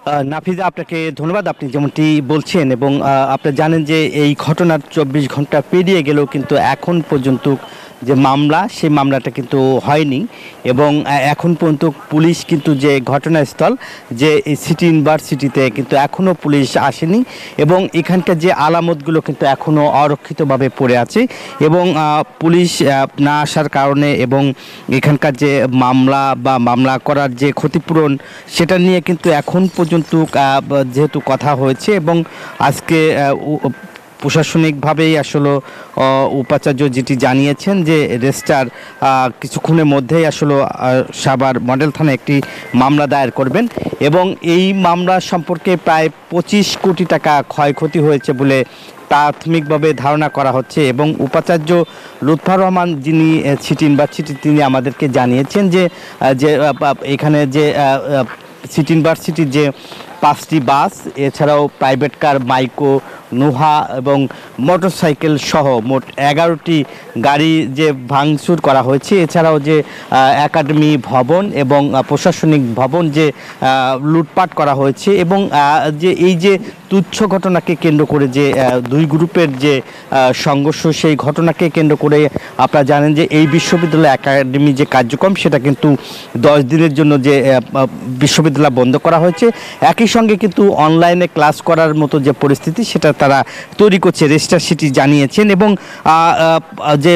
নাফিজা, আপনাকে ধন্যবাদ। আপনি যেমনটি বলছেন এবং আপনারা জানেন যে এই ঘটনার 24 ঘন্টা পেরিয়ে গেলেও কিন্তু এখন পর্যন্ত যে মামলা, সেই মামলাটা কিন্তু হয়নি এবং এখন পর্যন্ত পুলিশ কিন্তু যে ঘটনাস্থল, যে এই সিটি ইউনিভার্সিটিতে কিন্তু এখনও পুলিশ আসেনি এবং এখানকার যে আলামতগুলো কিন্তু এখনও অরক্ষিতভাবে পড়ে আছে এবং পুলিশ না আসার কারণে এবং এখানকার যে মামলা করার যে ক্ষতিপূরণ, সেটা নিয়ে কিন্তু এখন পর্যন্ত যেহেতু কথা হয়েছে এবং আজকে প্রশাসনিকভাবেই আসলে উপাচার্য যেটি জানিয়েছেন যে রেজিস্ট্রার কিছুক্ষণের মধ্যেই আসলে সাভার মডেল থানায় একটি মামলা দায়ের করবেন এবং এই মামলা সম্পর্কে প্রায় 25 কোটি টাকা ক্ষয়ক্ষতি হয়েছে বলে প্রাথমিকভাবে ধারণা করা হচ্ছে এবং উপাচার্য লুৎফর রহমান, যিনি সিটি ইউনিভার্সিটি, তিনি আমাদেরকে জানিয়েছেন যে এখানে যে সিটি ইউনিভার্সিটির যে 5টি বাস, এছাড়াও প্রাইভেট কার, মাইক্রো, নোহা এবং মোটরসাইকেল সহ মোট 11টি গাড়ি যে ভাঙচুর করা হয়েছে, এছাড়াও যে একাডেমি ভবন এবং প্রশাসনিক ভবন যে লুটপাট করা হয়েছে এবং যে এই যে তুচ্ছ ঘটনাকে কেন্দ্র করে যে দুই গ্রুপের যে সংঘর্ষ, সেই ঘটনাকে কেন্দ্র করে আপনারা জানেন যে এই বিশ্ববিদ্যালয় একাডেমি যে কার্যক্রম, সেটা কিন্তু 10 দিনের জন্য যে বিশ্ববিদ্যালয় বন্ধ করা হয়েছে। একই সঙ্গে কিন্তু অনলাইনে ক্লাস করার মতো যে পরিস্থিতি, সেটা তারা তৈরি করছে, রেজিস্ট্রার সিটি জানিয়েছেন এবং যে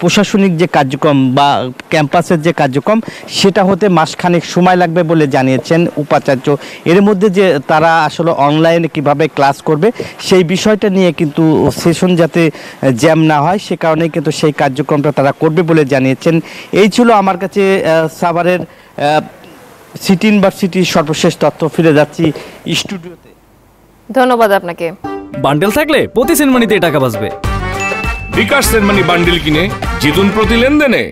প্রশাসনিক যে কার্যক্রম বা ক্যাম্পাসের যে কার্যক্রম, সেটা হতে মাসখানেক সময় লাগবে বলে জানিয়েছেন উপাচার্য। এর মধ্যে যে তারা আসলে অনলাইনে কিভাবে ক্লাস করবে, সেই বিষয়টা নিয়ে কিন্তু সেশন যাতে জ্যাম না হয়, সে কারণেই কিন্তু সেই কার্যক্রমটা তারা করবে বলে জানিয়েছেন। এই ছিল আমার কাছে সাভারের সিটি ইউনিভার্সিটির সর্বশেষ তথ্য। ফিরে যাচ্ছি স্টুডিওতে। ধন্যবাদ আপনাকে। বান্ডেল থাকলে প্রতি সেনমানিতে টাকা বাঁচবে। বিকাশ সেনমানি বান্ডেল কিনে জিতুন প্রতি লেনদেনে।